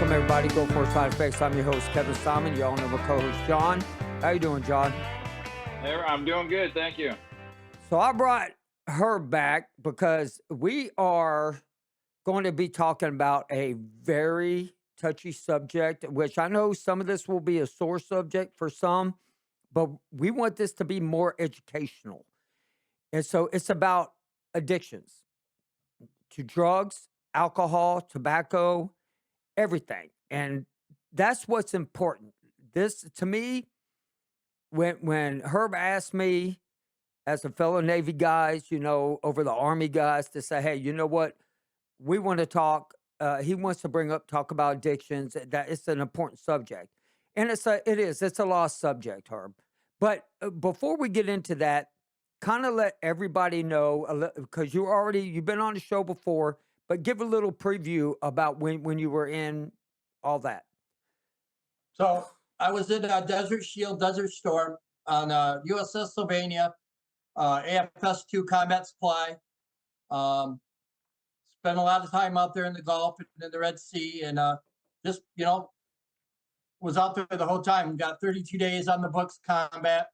Welcome, everybody. Go for Side Effects. I'm your host, Kevin Simon. You all know my co-host, John. How you doing, John? Hey, I'm doing good, thank you. So I brought Herb back because we are going to be talking about a very touchy subject, which I know some of this will be a sore subject for some, but we want this to be more educational. And so it's about addictions to drugs, alcohol, tobacco, everything. And that's what's important. This, to me, when Herb asked me, as a fellow Navy guys, over the Army guys, to say, hey, you know what? We want to talk. He wants to talk about addictions. That it's an important subject. And it's a lost subject, Herb. But before we get into that, kind of let everybody know, because you've been on the show before, but give a little preview about when you were in all that. So I was in Desert Shield, Desert Storm on USS Sylvania, AFS-2 combat supply. Spent a lot of time out there in the Gulf and in the Red Sea, and just, was out there the whole time. Got 32 days on the books combat,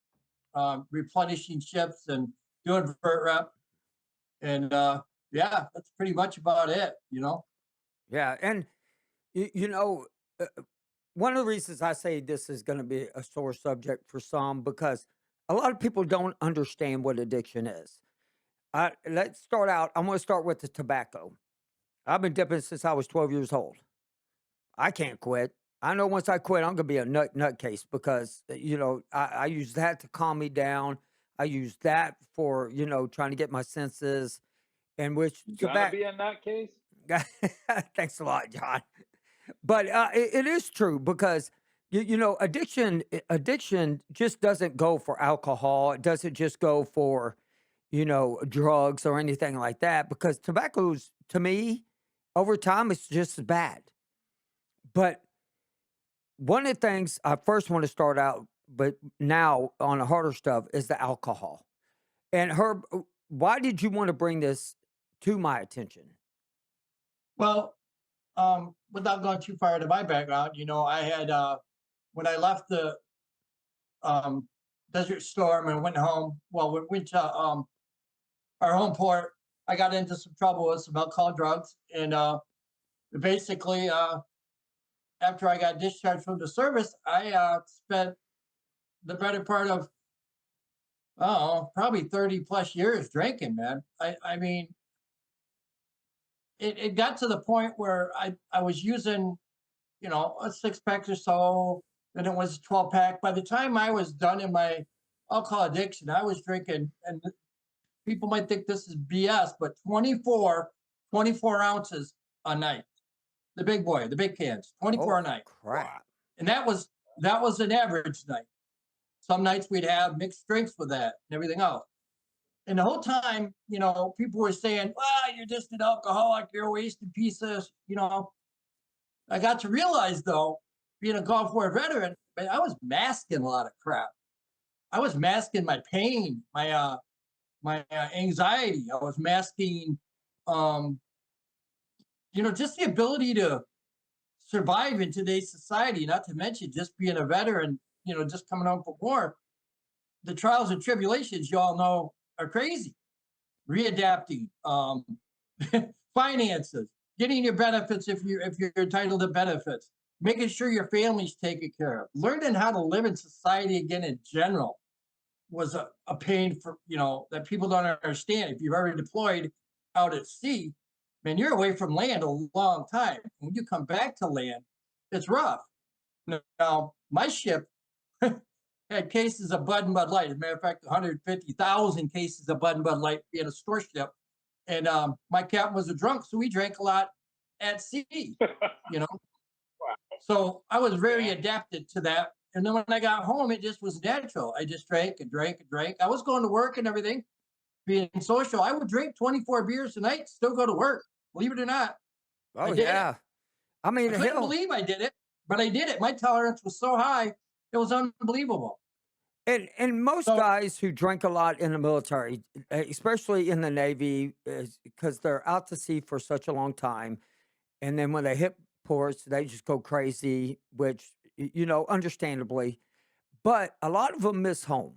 replenishing ships and doing vert rep. And yeah, that's pretty much about it, Yeah. And, one of the reasons I say this is going to be a sore subject for some, because a lot of people don't understand what addiction is. Let's start out. I'm going to start with the tobacco. I've been dipping since I was 12 years old. I can't quit. I know once I quit, I'm going to be a nutcase because, I use that to calm me down. I use that for, trying to get my senses. And which Gonna be in that case? Thanks a lot, John. But it is true because, addiction just doesn't go for alcohol. It doesn't just go for, drugs or anything like that, because tobacco's, to me, over time, it's just as bad. But one of the things I first want to start out, but now on the harder stuff, is the alcohol. And Herb, why did you want to bring this to my attention? Well, without going too far into my background, I had, when I left the Desert Storm and went home, we went to our home port, I got into some trouble with some alcohol, drugs, and basically, after I got discharged from the service, I spent the better part of, probably 30 plus years drinking, man. I mean, it got to the point where I was using, a 6-pack or so, then it was a 12-pack. By the time I was done in my alcohol addiction, I was drinking, and people might think this is BS, but 24 ounces a night. The big cans, 24 a night. Crap. And that was an average night. Some nights we'd have mixed drinks with that and everything else. And the whole time, people were saying, well, you're just an alcoholic, you're a wasted piece of, I got to realize, though, being a Gulf War veteran, I was masking a lot of crap. I was masking my pain, my anxiety. I was masking, just the ability to survive in today's society, not to mention just being a veteran, just coming home from war. The trials and tribulations, you all know, are crazy. Readapting, finances, getting your benefits if you're entitled to benefits, making sure your family's taken care of, learning how to live in society again in general was a pain for, that people don't understand. If you've ever deployed out at sea, man, you're away from land a long time. When you come back to land, it's rough. Now, my ship had cases of Bud and Bud Light. As a matter of fact, 150,000 cases of Bud and Bud Light being a store ship. And my captain was a drunk, so we drank a lot at sea, Wow. So I was very adapted to that. And then when I got home, it just was natural. I just drank and drank and drank. I was going to work and everything, being social. I would drink 24 beers a night, still go to work, believe it or not. Oh, yeah. I mean, I couldn't believe I did it, but I did it. My tolerance was so high, it was unbelievable. And most guys who drink a lot in the military, especially in the Navy, because they're out to sea for such a long time, and then when they hit ports, they just go crazy, which, understandably. But a lot of them miss home.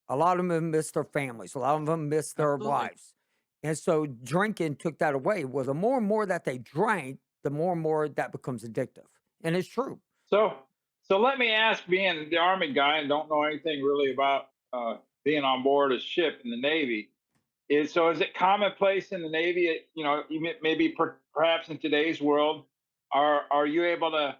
A lot of them miss their families. A lot of them miss their Absolutely. wives. And so drinking took that away. Well, the more and more that they drank, the more and more that becomes addictive. And it's true. So, so let me ask, being the Army guy and don't know anything really about being on board a ship in the Navy, is it commonplace in the Navy? Even maybe perhaps in today's world, are you able to?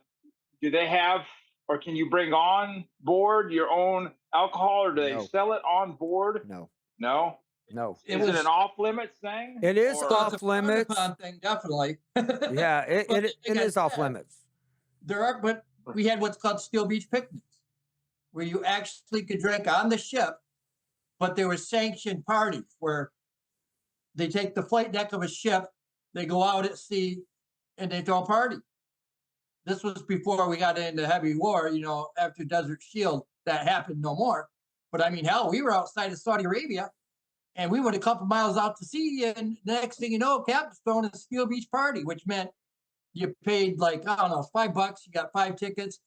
Do they have, or can you bring on board your own alcohol, or do they No, sell it on board? no, No. no. It Is it an was off limits thing, It is so or it's a off frowned limits. upon thing, definitely. Yeah, But it like I is off said, limits. but we had what's called Steel Beach picnics, where you actually could drink on the ship, but there were sanctioned parties where they take the flight deck of a ship, they go out at sea, and they throw a party. This was before we got into heavy war, after Desert Shield, that happened no more. But I mean, hell, we were outside of Saudi Arabia and we went a couple miles out to sea. And the next thing you know, Captain's throwing a Steel Beach party, which meant you paid like, I don't know, $5. You got 5 tickets.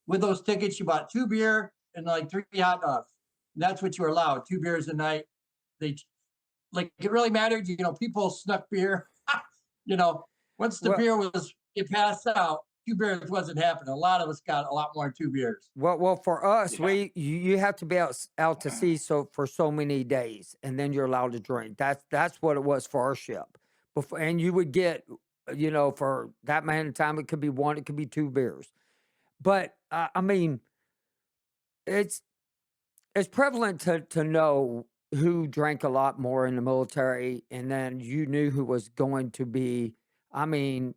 With those tickets, you bought 2 beer and like 3 hot dogs. And that's what you were allowed, 2 beers a night. They like it really mattered. People snuck beer. you know, Once the Well, beer was you passed out, 2 beers wasn't happening. A lot of us got a lot more than 2 beers. well, for us, yeah? you have to be out to sea for so many days, and then you're allowed to drink. That's what it was for our ship. Before, and you would get, for that amount of time, it could be one, it could be 2 beers. But I mean, it's it's prevalent to know who drank a lot more in the military, and then you knew who was going to be. I mean,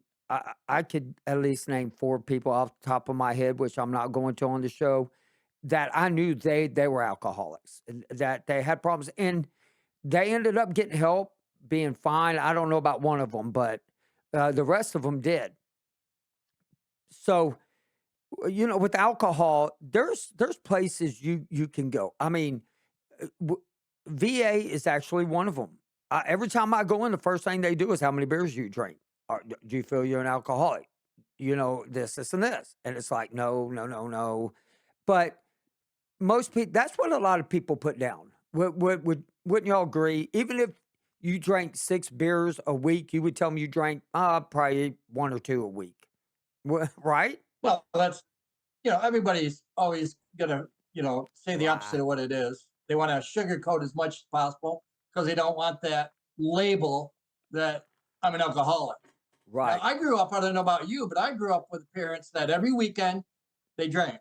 I could at least name 4 people off the top of my head, which I'm not going to on the show, that I knew they were alcoholics, and that they had problems, and they ended up getting help, being fine. I don't know about one of them, but the rest of them did. So with alcohol, there's places you can go. I mean, w- VA is actually one of them. Every time I go in, the first thing they do is how many beers you drink. Do you feel you're an alcoholic? This, and this. And it's like, no, no, no, no. But most people, that's what a lot of people put down. Wouldn't y'all agree? Even if you drank 6 beers a week, you would tell me you drank probably 1 or 2 a week. Right? Well, that's everybody's always gonna say the Right. opposite of what it is. They want to sugarcoat as much as possible because they don't want that label that I'm an alcoholic. Now, Right. I grew up. I don't know about you, but I grew up with parents that every weekend they drank.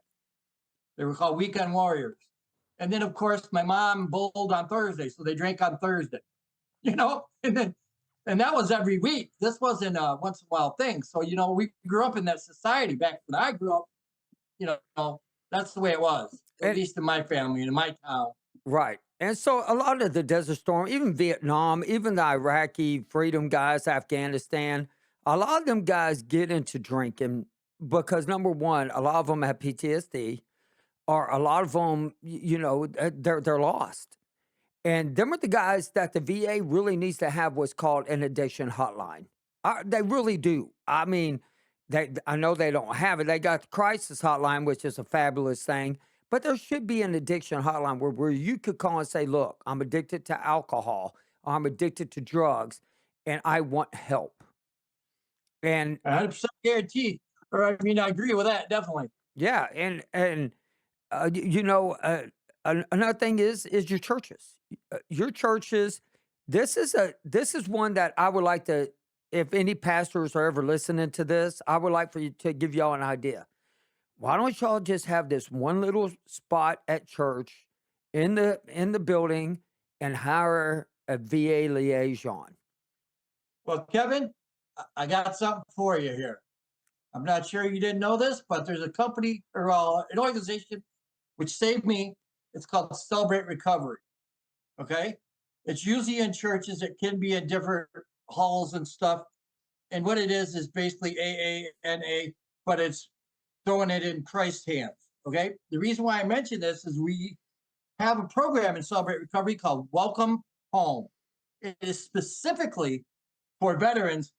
They were called weekend warriors. And then, of course, my mom bowled on Thursday, so they drank on Thursday. And that was every week. This wasn't a once in a while thing. So we grew up in that society back when I grew up. You that's the way it was, at And least in my family and in my town. right. And so a lot of the Desert Storm, even Vietnam, even the Iraqi freedom guys, Afghanistan, a lot of them guys get into drinking because number one, a lot of them have PTSD, or a lot of them, they're lost. And them are the guys that the VA really needs to have what's called an addiction hotline. They really do. I mean, I know they don't have it. They got the crisis hotline, which is a fabulous thing. But there should be an addiction hotline where you could call and say, look, I'm addicted to alcohol, or I'm addicted to drugs, and I want help. And 100% guarantee. Or I mean, I agree with that definitely. yeah, and another thing is your churches. Your churches. This is one that I would like to. If any pastors are ever listening to this, I would like for you to give y'all an idea. Why don't y'all just have this one little spot at church in the building and hire a VA liaison? Well, Kevin, I got something for you here. I'm not sure you didn't know this, but there's a company or an organization which saved me. It's called Celebrate Recovery. Okay. It's usually in churches. It can be in different halls and stuff. And what it is basically AANA, but it's throwing it in Christ's hands. Okay. The reason why I mention this is we have a program in Celebrate Recovery called Welcome Home. It is specifically for veterans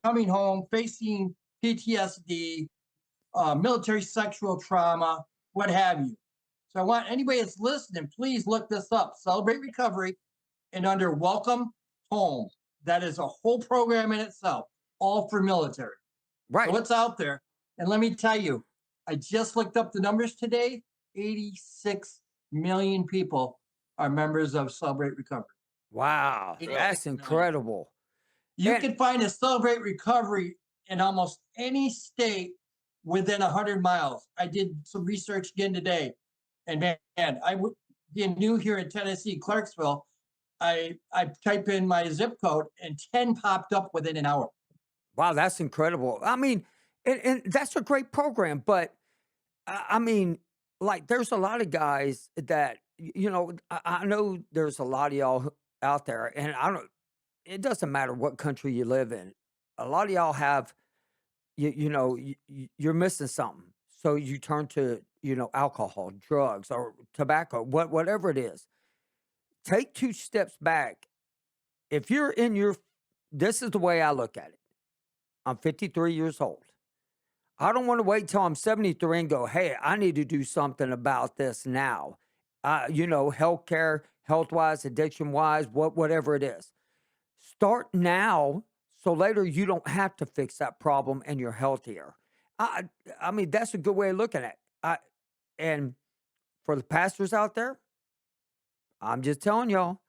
coming home facing PTSD, military sexual trauma, what have you. So I want anybody that's listening, please look this up. Celebrate Recovery, and under Welcome Home. That is a whole program in itself, all for military. So Right. it's out there. And let me tell you, I just looked up the numbers today. 86 million people are members of Celebrate Recovery. Wow. Really? That's 86 million. incredible. You And can find a Celebrate Recovery in almost any state within 100 miles. I did some research again today. And man, being new here in Tennessee, Clarksville, I type in my zip code and 10 popped up within an hour. wow, that's incredible. I mean, and that's a great program, but I mean, like, there's a lot of guys that, I know there's a lot of y'all out there, and it doesn't matter what country you live in. A lot of y'all have, you're missing something. So you turn to, alcohol, drugs, or tobacco, whatever it is. Take 2 steps back. If you're this is the way I look at it. I'm 53 years old. I don't want to wait till I'm 73 and go, hey, I need to do something about this now. Healthcare, health wise, addiction wise, whatever it is. Start now so later you don't have to fix that problem and you're healthier. I mean, that's a good way of looking at it. And for the pastors out there, I'm just telling y'all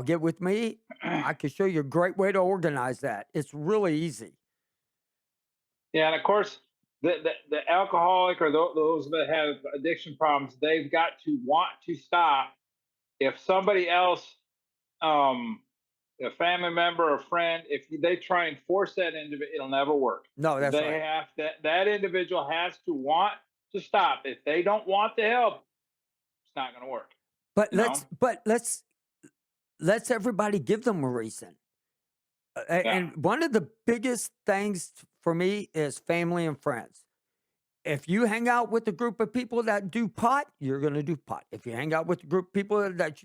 get with me. I can show you a great way to organize that. It's really easy. Yeah, and of course, the alcoholic or those that have addiction problems, they've got to want to stop. If somebody else, um, a family member or friend, if they try and force that individual, it'll never work. No, that's They right. have that individual has to want to stop. If they don't want the help, it's not going to work. But You know? let's everybody give them a reason. Yeah. And one of the biggest things for me is family and friends. If you hang out with a group of people that do pot, you're going to do pot. If you hang out with a group of people that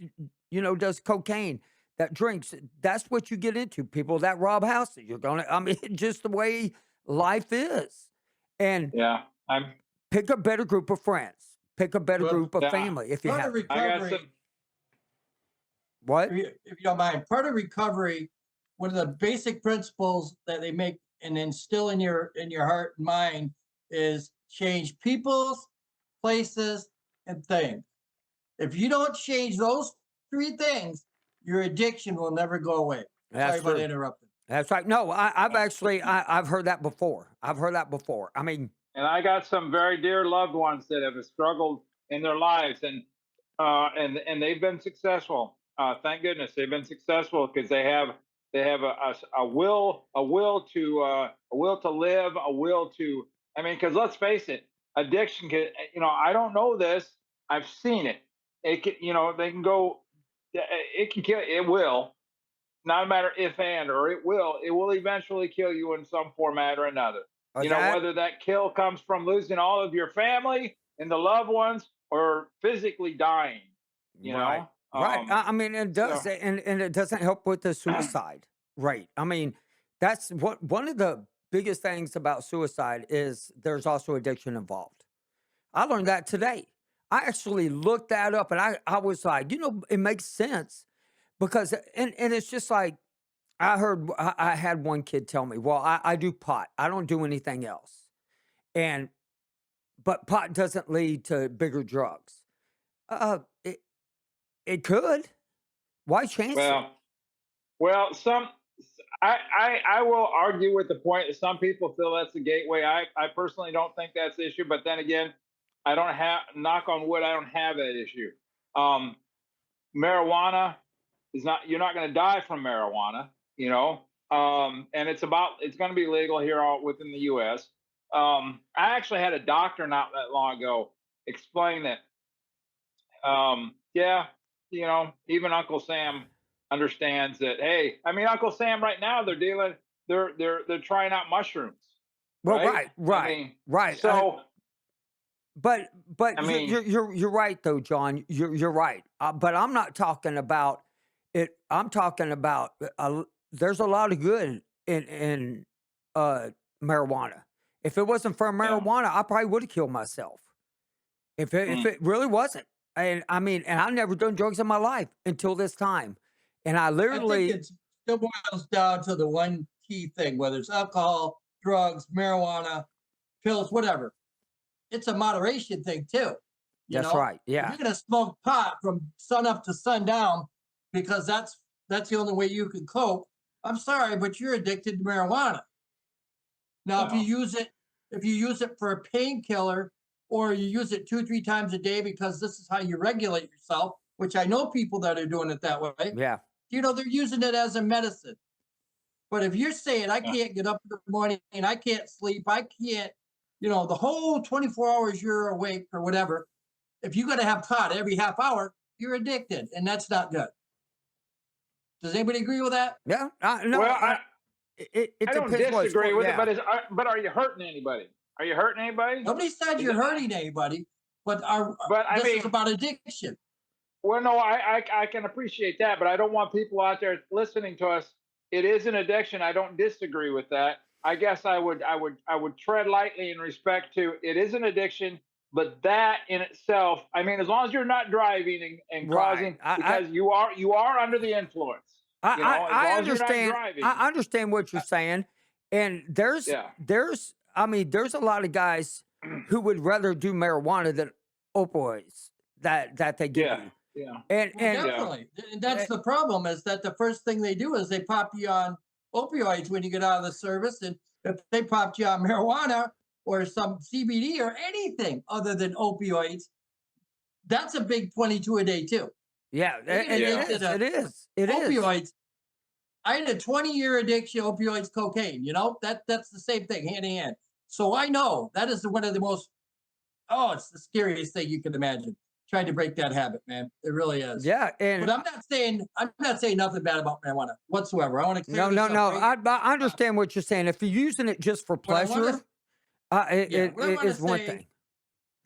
does cocaine, that drinks, that's what you get into. People that rob houses, you're going to. I mean, just the way life is. And Yeah. I'm. pick a better group of friends. Pick a better Good. group of Yeah. family if you Part have. of I got recovery, some. What? if you don't mind, part of recovery, one of the basic principles that they make and instill in your heart and mind is change people's, places, and things. If you don't change those 3 things, your addiction will never go away. That's Sorry about true. interrupting. That's right. No, I've actually I've heard that before. I've heard that before. I mean, And I got some very dear loved ones that have struggled in their lives, and they've been successful. Thank goodness they've been successful because they have a will to live, a will to. I mean, because let's face it, addiction can. I don't know this. I've seen it. It can. They can go. It can kill. It will. Not a matter if and or it will. It will eventually kill you in some format or another. that Whether that kill comes from losing all of your family and the loved ones or physically dying. You right, know. right. I mean, it does, So and it doesn't help with the suicide rate. I mean, that's what one of the biggest things about suicide is. There's also addiction involved. I learned that today. I actually looked that up, and I was like, it makes sense because and it's just like I had one kid tell me, well, I do pot. I don't do anything else. And but pot doesn't lead to bigger drugs. It could. Why chance it? well, I will argue with the point that some people feel that's the gateway. I personally don't think that's the issue, but then again, I don't have knock on wood. I don't have that issue. Um, Marijuana is not. You're not going to die from marijuana. And it's going to be legal here within the U.S. I actually had a doctor not that long ago explain that. Yeah, even Uncle Sam understands that. Hey, I mean, Uncle Sam right now they're trying out mushrooms, Well, right? right, I right, mean, right. so But I you're mean, you're right though, John. You're right. But I'm not talking about it. I'm talking about there's a lot of good in marijuana. If it wasn't for Yeah. marijuana, I probably would have killed myself. If it really wasn't. And I mean, and I've never done drugs in my life until this time. And I I think literally, it still boils down to the one key thing, whether it's alcohol, drugs, marijuana, pills, whatever. It's a moderation thing too. You that's know, right. if Yeah. you're gonna smoke pot from sun up to sundown because that's the only way you can cope, I'm sorry, but you're addicted to marijuana. Now, Well, if you use it for a painkiller, or you use it 2, 3 times a day because this is how you regulate yourself, which I know people that are doing it that way. Yeah. You know, they're using it as a medicine. But if you're saying I yeah. can't get up in the morning and I can't sleep, I can't, the whole 24 hours you're awake or whatever, if you got to have pot every half hour, you're addicted, and that's not good. Does anybody agree with that? Yeah. No, Well, it I don't depends what it's disagree for. with it, Yeah. but are you hurting anybody? Are you hurting anybody? Nobody said Is you're it, hurting anybody, but but I this is mean, about addiction. well, no, I can appreciate that, but I don't want people out there listening to us. It is an addiction. I don't disagree with that. I guess I would tread lightly in respect to it is an addiction, but that in itself, I mean, as long as you're not driving and Right. causing, because you are under the influence. As I long as you're not understand. driving. I understand what you're saying. And Yeah. I mean, there's a lot of guys who would rather do marijuana than opioids that they give Yeah. you. Yeah. And Well, and Yeah. definitely. And that's uh, the problem, is that the first thing they do is they pop you on opioids when you get out of the service. And if they popped you on marijuana or some CBD or anything other than opioids, that's a big 22 a day too. yeah, They get and it Yeah. addicted is. to It is. It is. opioids. I had a 20-year addiction, opioids, cocaine. That's the same thing, hand in hand. So I know that is one of the most, it's the scariest thing you can imagine. Trying to break that habit, man. It really is. Yeah, But and I'm not saying nothing bad about marijuana whatsoever. I want to clear no, this no, up no. right. I understand what you're saying. If you're using it just for What I want pleasure, to Yeah, what I it want to is one say thing.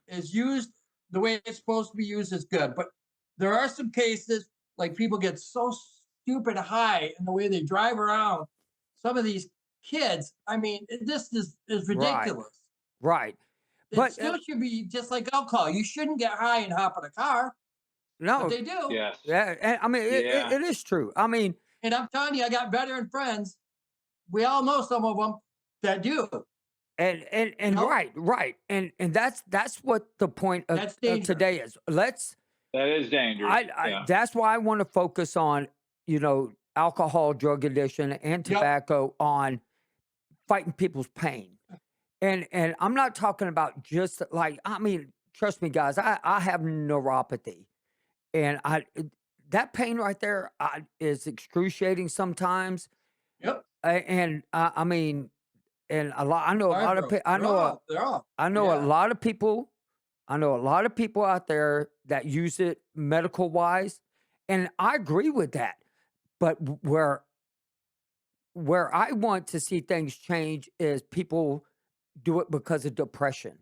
is, used the way it's supposed to be used is good. But there are some cases, like, people get so stupid high in the way they drive around. Some of these kids, I mean, this is Right, ridiculous. right. It But still should be just like alcohol. You shouldn't get high and hop in a car, but no, they do. Yes. yeah, and I mean, Yeah. it is true. I mean, And I'm telling you, I got veteran friends. We all know some of them that do. You and know, right, and that's what the point that's of dangerous. today is. That is dangerous. I Yeah. that's why I want to focus on alcohol, drug addiction, and Yep. tobacco, on fighting people's pain. And I'm not talking about just like, I mean, trust me, guys, I have neuropathy, and that pain right there is excruciating sometimes. Yep. And I mean, and a lot. I know a lot of Fibro. people. They're all. I know a Yeah. lot of people. I know a lot of people out there that use it medical wise, and I agree with that. But where I want to see things change is people do it because of depression.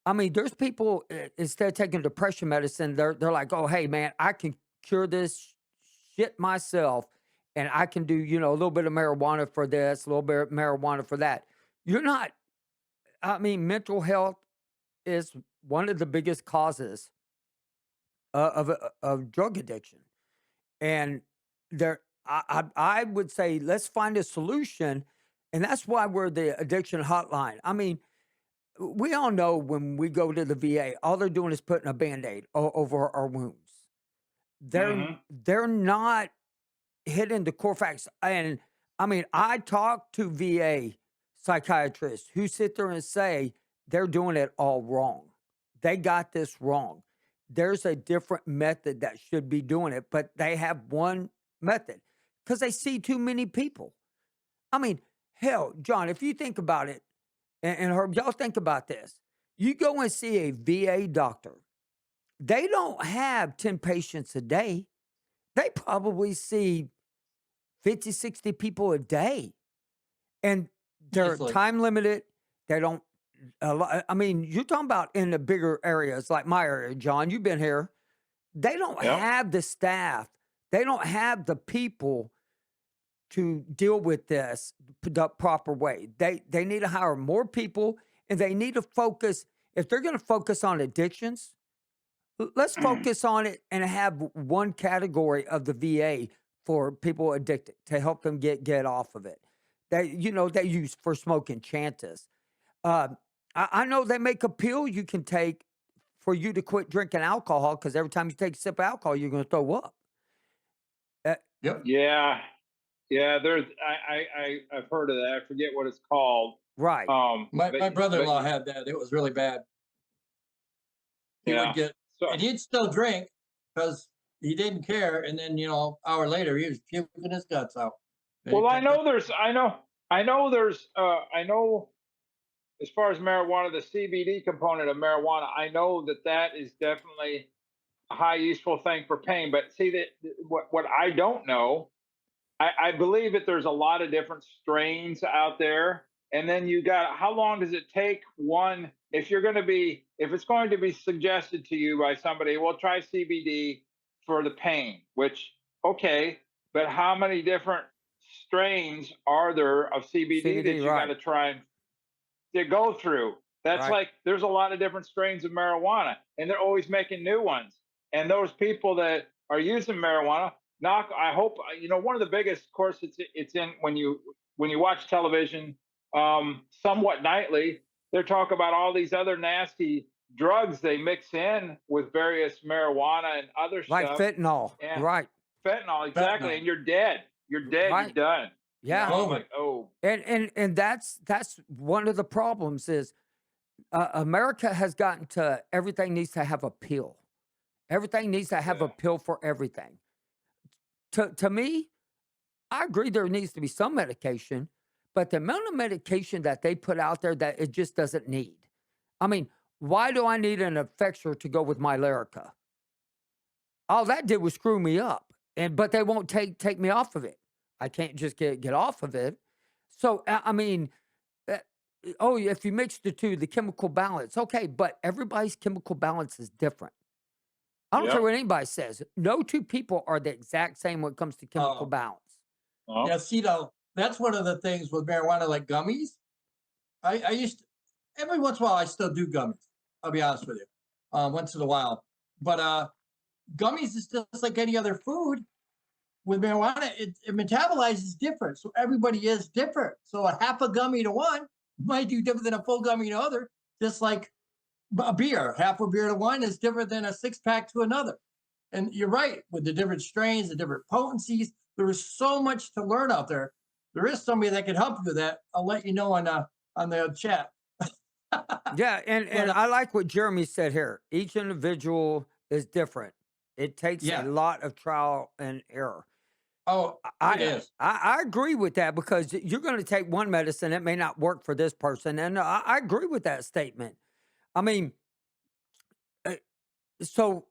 I mean, there's people, instead of taking depression medicine, they're like, oh, hey man, I can cure this shit myself, and I can do a little bit of marijuana for this, a little bit of marijuana for that. You're not. I mean, mental health is one of the biggest causes of drug addiction, and I would say let's find a solution, and that's why we're the addiction hotline. I mean, we all know when we go to the VA, all they're doing is putting a Band-Aid over our wounds. Hmm. They're not hitting the core facts. And I mean, I talk to VA psychiatrists who sit there and say they're doing it all wrong. They got this wrong. There's a different method that should be doing it, but they have one method because they see too many people. I mean, hell, John, if you think about it, and Herb, y'all think about this. You go and see a VA doctor, they don't have 10 patients a day. They probably see 50, 60 people a day. And they're Easily. time limited. They don't, I mean, you're talking about in the bigger areas like my area, John, you've been here. They don't Yep. have the staff, they don't have the people to deal with this the proper way. They need to hire more people, and they need to focus. If they're going to focus on addictions, let's focus on it and have one category of the VA for people addicted to help them get off of it. They use for smoking Chantas. Uh, I know they make a pill you can take for you to quit drinking alcohol because every time you take a sip of alcohol, you're going to throw up. Yep. Yeah, yeah. I've heard of that. I forget what it's called. Right. My But brother-in-law had that. It was really bad. He would yeah. get, So and he'd still drink because he didn't care. And then, hour later, he was puking his guts out. And he well, I kept know there's I know as far as marijuana, the CBD component of marijuana, I know that is definitely a high useful thing for pain. But see that what I don't know, I believe that there's a lot of different strains out there. And then you got how long does it take one if it's going to be suggested to you by somebody, well, try CBD for the pain, which okay, but how many different strains are there of CBD that CBD, you got right. to try and to go through? That's Right. like there's a lot of different strains of marijuana, and they're always making new ones. And those people that are using marijuana, I hope one of the biggest, of course, it's in when you watch television, somewhat nightly. They talk about all these other nasty drugs they mix in with various marijuana and other Like stuff, fentanyl. and Right. fentanyl, exactly, fentanyl. and you're dead. You're dead. You're Right. done. Yeah. It's Over. like, oh, And that's one of the problems is America has gotten to everything needs to have a pill. Everything needs to have a yeah, pill for everything. To me, I agree there needs to be some medication, but the amount of medication that they put out there that it just doesn't need. I mean, why do I need an Effexor to go with my Lyrica? All that did was screw me up, but they won't take me off of it. I can't just get off of it. So I mean, uh, oh, if you mix the two, the chemical balance, okay, but everybody's chemical balance is different. I don't care yep. what anybody says. No two people are the exact same when it comes to chemical Oh, balance. Oh, yeah. See, though, that's one of the things with marijuana, like gummies. I used to, every once in a while, I still do gummies. I'll be honest with you, once in a while. But gummies is just like any other food. With marijuana, it metabolizes different. So everybody is different. So a half a gummy to one might do different than a full gummy to other. Just like a beer, half a beer to one is different than a 6-pack to another. And you're right, with the different strains, the different potencies, there is so much to learn out there. There is somebody that can help you with that. I'll let you know on the chat. Yeah, and But I like what Jeremy said here. Each individual is different. It takes a yeah, lot of trial and error. oh, it I yeah. is. I agree with that because you're going to take one medicine, it may not work for this person, and I agree with that statement. I mean, uh, so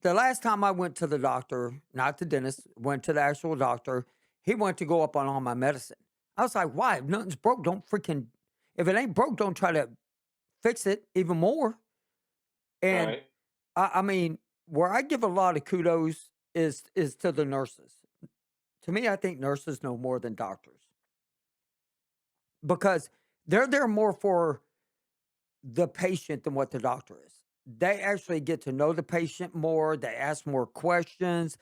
the last time I went to the doctor, not the dentist, went to the actual doctor, he went to go up on all my medicine. I was like, why? If nothing's broke, don't freaking. If it ain't broke, don't try to fix it even more. And Right. I mean, where I give a lot of kudos is to the nurses. To me, I think nurses know more than doctors because they're there more for the patient than what the doctor is. They actually get to know the patient more. They ask more questions.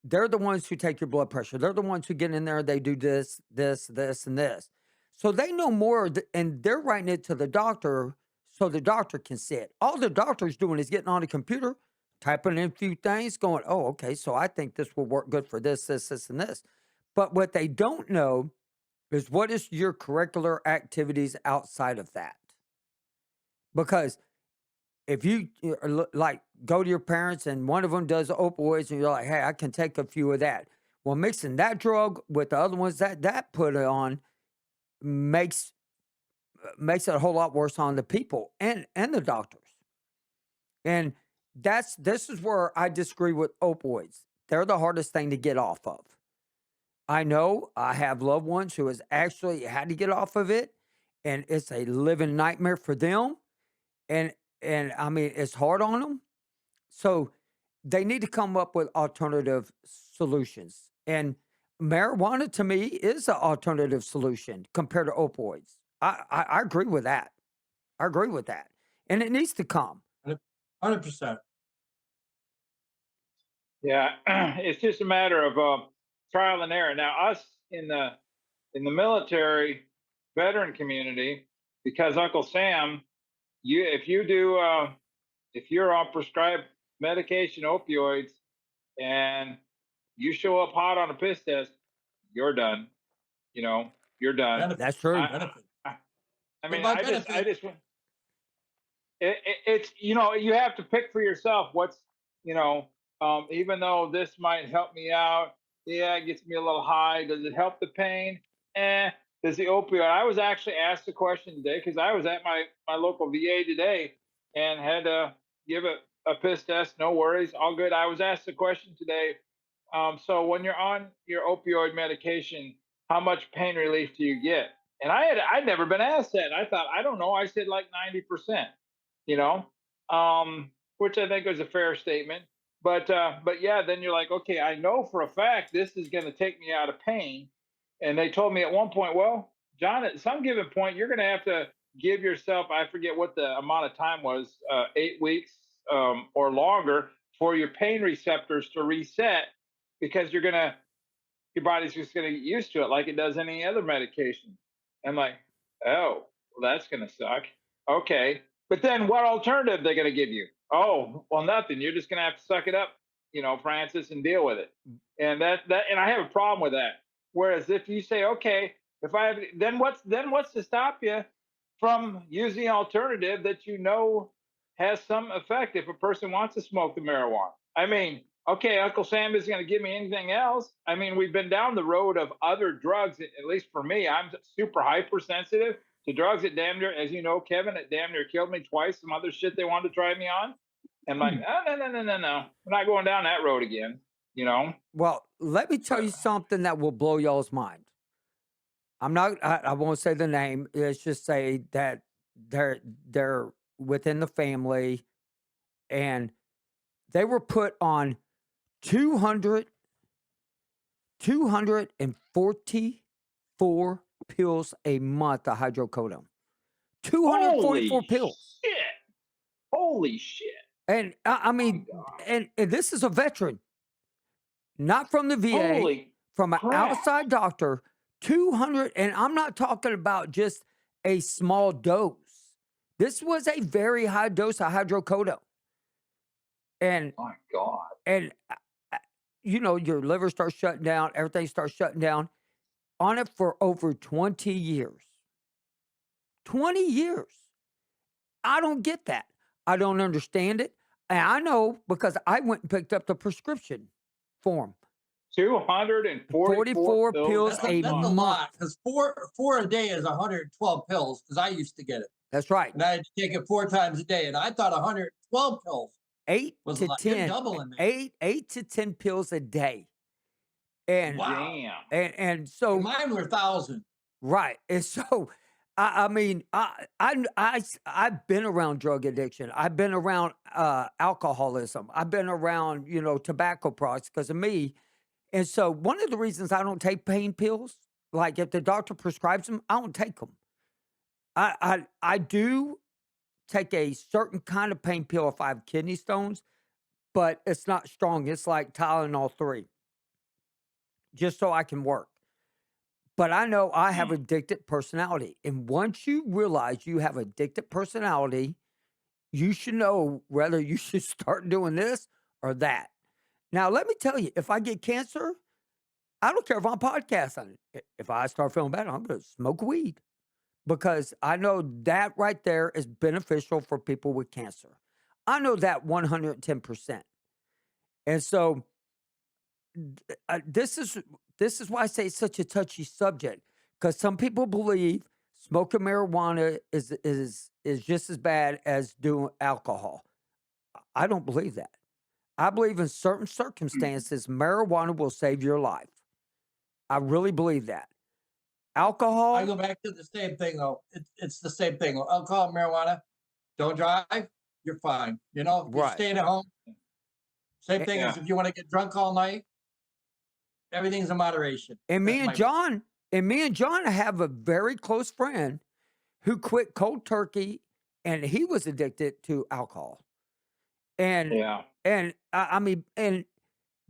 They're the ones who take your blood pressure. They're the ones who get in there. They do this, this, this, and this. So they know more, and they're writing it to the doctor so the doctor can see it. All the doctor's doing is getting on the computer, typing in a few things, going, "Oh, okay, so I think this will work good for this, this, this, and this." But what they don't know is what is your curricular activities outside of that, because if you like go to your parents and one of them does opioids and you're like, hey, I can take a few of that. Well, mixing that drug with the other ones that put it on makes makes it a whole lot worse on the people and the doctors. And this is where I disagree with opioids. They're the hardest thing to get off of. I know I have loved ones who has actually had to get off of it, and it's a living nightmare for them. And I mean, it's hard on them. So they need to come up with alternative solutions. And marijuana to me is an alternative solution compared to opioids. I agree with that. I agree with that. And it needs to come. 100%. Yeah, it's just a matter of trial and error. Now, us in the military veteran community, because Uncle Sam, you if you do if you're on prescribed medication, opioids, and you show up hot on a piss test, you're done. You know, you're done. That's Benefits. true. I Benefits. I What mean, about I benefits? just it's you have to pick for yourself what's you know even though this might help me out, yeah, it gets me a little high, does it help the pain? Does the opioid? I was actually asked the question today because I was at my local VA today and had to give a piss test. No worries, all good. I was asked the question today, so when you're on your opioid medication, how much pain relief do you get? And I'd never been asked that, and I thought, I don't know, I said like 90%, you know, which I think was a fair statement. But yeah, then you're like, okay, I know for a fact this is going to take me out of pain. And they told me at one point, well, John, at some given point, you're going to have to give yourself, I forget what the amount of time was, 8 weeks or longer for your pain receptors to reset because your body's just going to get used to it like it does any other medication. I'm like, oh, well, that's going to suck. Okay. But then what alternative are they going to give you? Oh, well, nothing. You're just going to have to suck it up, Francis, and deal with it. And and I have a problem with that. Whereas if you say, okay, if I have, then what's to stop you from using the alternative that has some effect if a person wants to smoke the marijuana? I mean, okay, Uncle Sam isn't going to give me anything else. I mean, we've been down the road of other drugs, at least for me. I'm super hypersensitive to drugs that damn near, as you know, Kevin, it damn near killed me twice. Some other shit they wanted to try me on. And like, oh, no, no, no, no, no. We're not going down that road again, you know? Well, let me tell you something that will blow y'all's mind. I won't say the name. Let's just say that they're within the family and they were put on 200 244 pills a month of hydrocodone. 244 Holy pills. shit. Holy shit. And I mean, and this is a veteran, not from the VA, Holy from an crap. outside doctor. 200, and I'm not talking about just a small dose. This was a very high dose of hydrocodone. And My God. and your liver starts shutting down, everything starts shutting down on it for over 20 years. 20 years. I don't get that. I don't understand it. And I know because I went and picked up the prescription form. 244 44 pills That's a a month. lot because four a day is 112 pills because I used to get it. That's right. And I had to take it 4 times a day. And I thought 112 pills Eight was to a lot. You're 10, doubling that. eight to 10 pills a day. And Wow. Damn. and so Mine were 1,000. right. And so I mean, I've been around drug addiction. I've been around alcoholism. I've been around, tobacco products because of me. And so one of the reasons I don't take pain pills, like if the doctor prescribes them, I don't take them. I do take a certain kind of pain pill if I have kidney stones, but it's not strong. It's like Tylenol 3, just so I can work. But I know I have addicted personality. And once you realize you have addicted personality, you should know whether you should start doing this or that. Now, let me tell you, if I get cancer, I don't care if I'm podcasting. If I start feeling bad, I'm going to smoke weed because I know that right there is beneficial for people with cancer. I know that 110%. And so this is why I say it's such a touchy subject because some people believe smoking marijuana is just as bad as doing alcohol. I don't believe that. I believe in certain circumstances, marijuana will save your life. I really believe that. Alcohol. I go back to the same thing though. It's the same thing. Alcohol, marijuana, don't drive, you're fine. If you're Right. staying at home. Same thing as Yeah. if you want to get drunk all night. Everything's in moderation. And me That's and John have a very close friend who quit cold turkey and he was addicted to alcohol. And Yeah. I mean,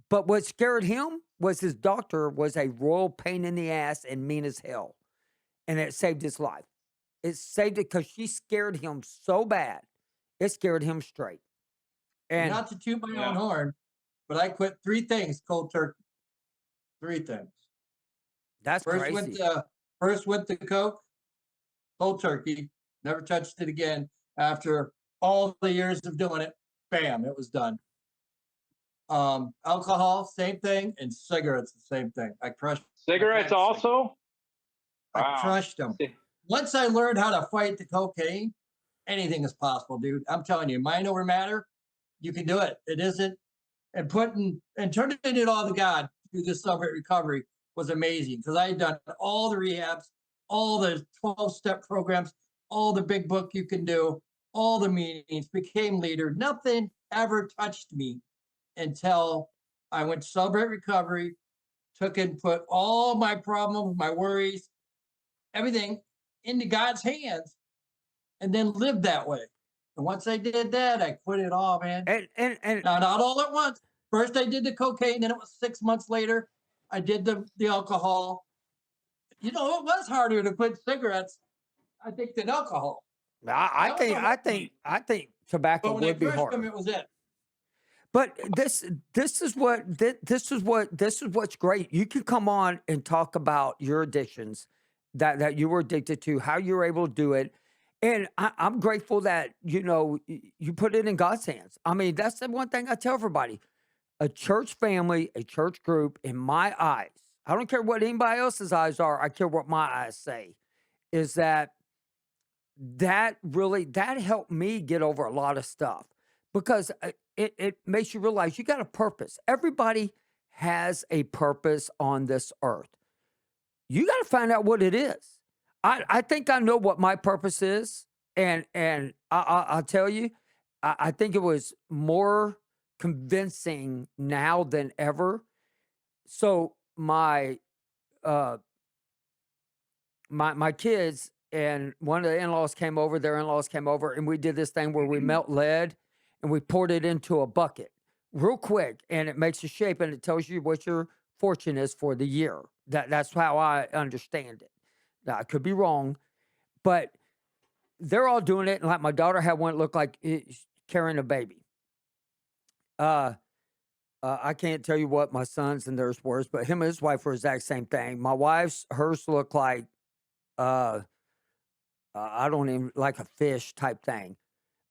but what scared him was his doctor was a royal pain in the ass and mean as hell, and it saved his life. It saved it because she scared him so bad, it scared him straight. And And not to toot my own Yeah. horn, but I quit 3 things cold turkey. 3 things. that's First went crazy. to coke, cold turkey, never touched it again. After all the years of doing it, bam, it was done. Alcohol, same thing, and cigarettes, the same thing. I crushed my Cigarettes pack of cigarettes. also? I Wow. crushed them. See, Once I learned how to fight the cocaine, anything is possible, dude. I'm telling you, mind over matter, you can do it. It isn't, and turning it all to God through this celebrate recovery was amazing because I had done all the rehabs, all the 12-step programs, all the big book you can do, all the meetings, became leader. Nothing ever touched me until I went to celebrate recovery, took and put all my problems, my worries, everything into God's hands, and then lived that way. And once I did that, I quit it all, man. And Now, not all at once. First, I did the cocaine, then it was 6 months later, I did the alcohol. You know, it was harder to quit cigarettes, I think, than alcohol. I That was a think hard one. I think tobacco But when I would be crushed them, harder. it was it. But this is what's great. You can come on and talk about your addictions that you were addicted to, how you were able to do it, and I'm grateful that you put it in God's hands. I mean, that's the one thing I tell everybody: a church family, a church group. In my eyes, I don't care what anybody else's eyes are. I care what my eyes say. Is that helped me get over a lot of stuff because it makes you realize you got a purpose. Everybody has a purpose on this earth. You got to find out what it is. I think I know what my purpose is, and I'll tell you, I think it was more convincing now than ever. So uh my kids and one of the in-laws came over, their in-laws came over, and we did this thing where we melt lead and we poured it into a bucket real quick, and it makes a shape and it tells you what your fortune is for the year. That's how I understand it. Now, I could be wrong, but they're all doing it. And like my daughter had one that looked like carrying a baby. Uh, I can't tell you what my sons and theirs were, but him and his wife were the exact same thing. My wife's, hers looked like uh, I don't even like a fish type thing.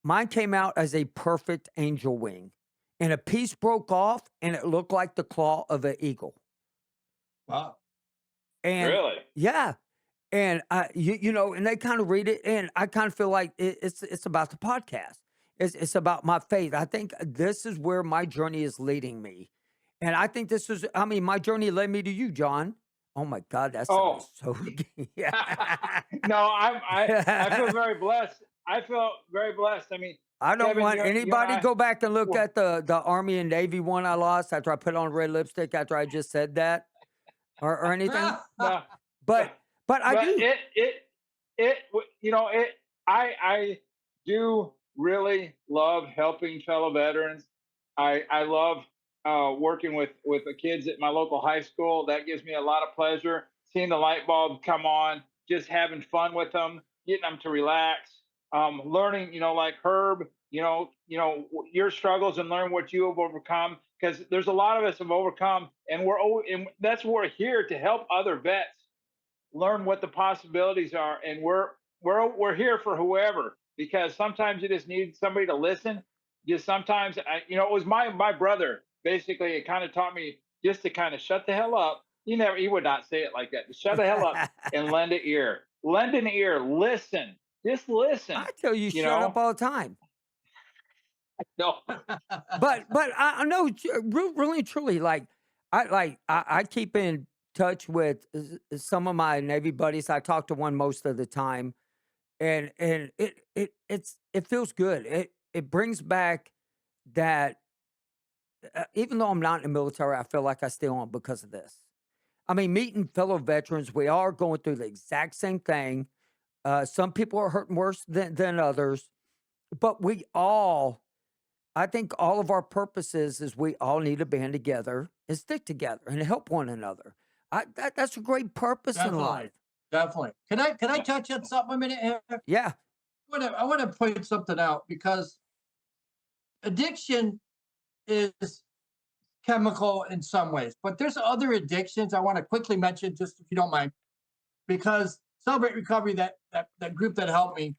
Mine came out as a perfect angel wing, and a piece broke off, and it looked like the claw of an eagle. Wow. And really? yeah, and and they kind of read it, and I kind of feel like it's about the podcast. It's about my faith. I think this is where my journey is leading me, and I think this is. I mean, my journey led me to you, John. Oh my God, that sounds Oh. so. Yeah. No, I feel very blessed. I feel very blessed. I mean, I don't Kevin, want you and anybody to I, go back and look well, at the Army and Navy one I lost after I put on red lipstick after I just said that or anything. no, no, But I but do. it. I do really love helping fellow veterans. I love working with the kids at my local high school. That gives me a lot of pleasure. Seeing the light bulb come on, just having fun with them, getting them to relax, learning. Like Herb. Your struggles and learn what you have overcome. Because there's a lot of us have overcome, and and that's what we're here to help other vets learn what the possibilities are, and we're here for whoever, because sometimes you just need somebody to listen. Just sometimes it was my brother, basically. It kind of taught me just to kind of shut the hell up. He would not say it like that. To shut the hell up and lend an ear, listen, just listen. I tell you, you shut up know all the time. no. But I know really truly I keep in touch with some of my Navy buddies. I talk to one most of the time, and it feels good. It brings back that even though I'm not in the military, I feel like I still am because of this. I mean, meeting fellow veterans, we are going through the exact same thing. Some people are hurting worse than others, but I think all of our purposes is we all need to band together and stick together and help one another. That's a great purpose in life. Definitely. Can I touch on something a minute here? Yeah, I want to point something out because addiction is chemical in some ways, but there's other addictions I want to quickly mention, just if you don't mind, because Celebrate Recovery, that group that helped me,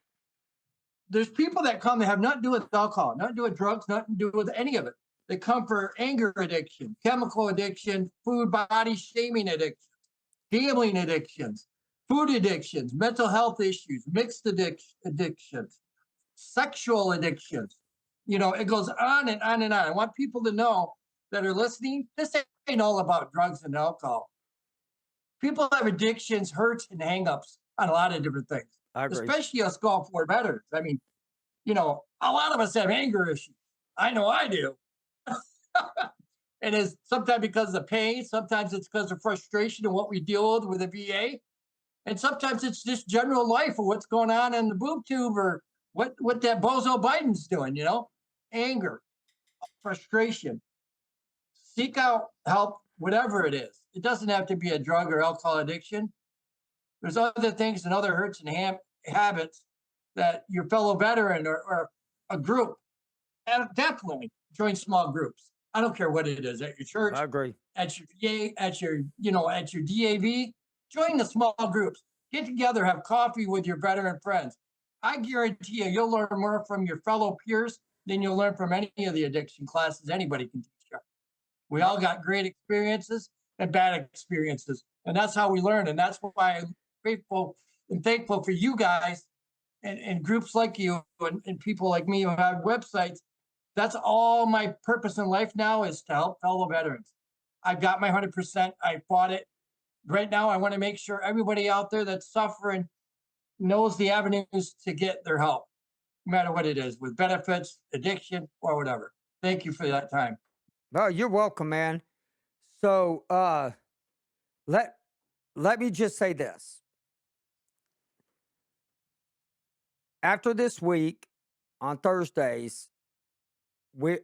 there's people that come that have nothing to do with alcohol, nothing to do with drugs, nothing to do with any of it. They come for anger addiction, chemical addiction, food body shaming addiction, gambling addictions, food addictions, mental health issues, mixed addictions, sexual addictions. It goes on and on and on. I want people to know that are listening, this ain't all about drugs and alcohol. People have addictions, hurts, and hangups on a lot of different things, I agree. especially us Gulf War veterans. I mean, a lot of us have anger issues. I know I do. And it's sometimes because of pain, sometimes it's because of frustration and what we deal with the VA. And sometimes it's just general life or what's going on in the boob tube or what that bozo Biden's doing, anger, frustration. Seek out help, whatever it is. It doesn't have to be a drug or alcohol addiction. There's other things and other hurts and habits that your fellow veteran or a group, definitely join small groups. I don't care what it is, at your church, I agree. at your VA, at your DAV, join the small groups. Get together, have coffee with your veteran friends. I guarantee you'll learn more from your fellow peers than you'll learn from any of the addiction classes anybody can teach you. We all got great experiences and bad experiences, and that's how we learn. And that's why I'm grateful and thankful for you guys and groups like you and people like me who have websites. That's all my purpose in life now, is to help fellow veterans. I've got my 100%. I fought it. Right now, I want to make sure everybody out there that's suffering knows the avenues to get their help, no matter what it is, with benefits, addiction, or whatever. Thank you for that time. No, you're welcome, man. So let let me just say this. After this week, on Thursdays,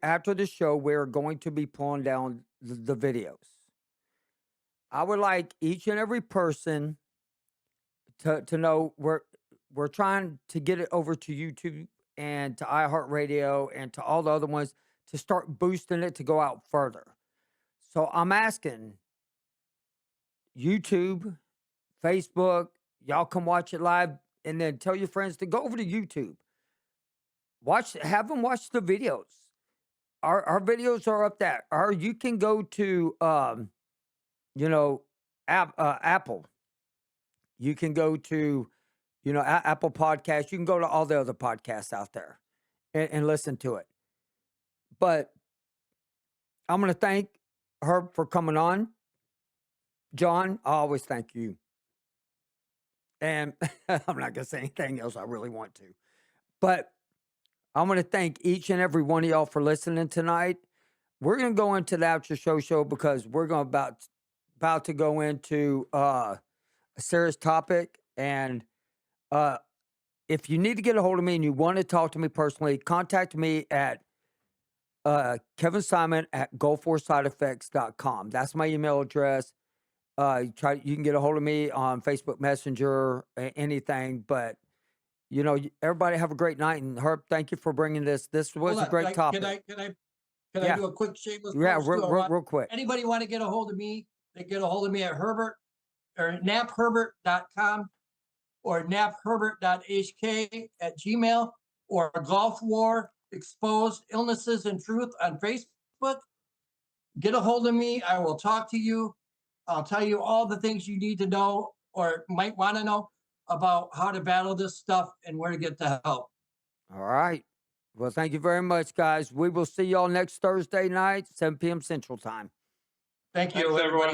after the show, we're going to be pulling down the videos. I would like each and every person to know we're trying to get it over to YouTube and to iHeartRadio and to all the other ones to start boosting it to go out further. So I'm asking YouTube, Facebook, y'all come watch it live, and then tell your friends to go over to YouTube. Have them watch the videos. Our videos are up there. Or you can go to Apple. You can go to Apple Podcasts. You can go to all the other podcasts out there and listen to it. But I'm going to thank Herb for coming on. John, I always thank you. And I'm not going to say anything else I really want to. But I'm going to thank each and every one of y'all for listening tonight. We're going to go into the after show because we're going about to go into a serious topic. And if you need to get a hold of me and you want to talk to me personally, contact me at Kevin Simon at GoForSideEffects.com. That's my email address. You can get a hold of me on Facebook Messenger, anything. But everybody have a great night. And Herb, thank you for bringing this. This was a great topic. Can I do a quick shameless Yeah, post real quick. Anybody want to get a hold of me? They get a hold of me at Herbert or napherbert.com or napherbert.hk@gmail, or Gulf War Exposed Illnesses and Truth on Facebook. Get a hold of me. I will talk to you. I'll tell you all the things you need to know or might want to know about how to battle this stuff and where to get the help. All right. Well, thank you very much, guys. We will see y'all next Thursday night, 7 p.m. Central Time. Thank you, Thanks, everyone.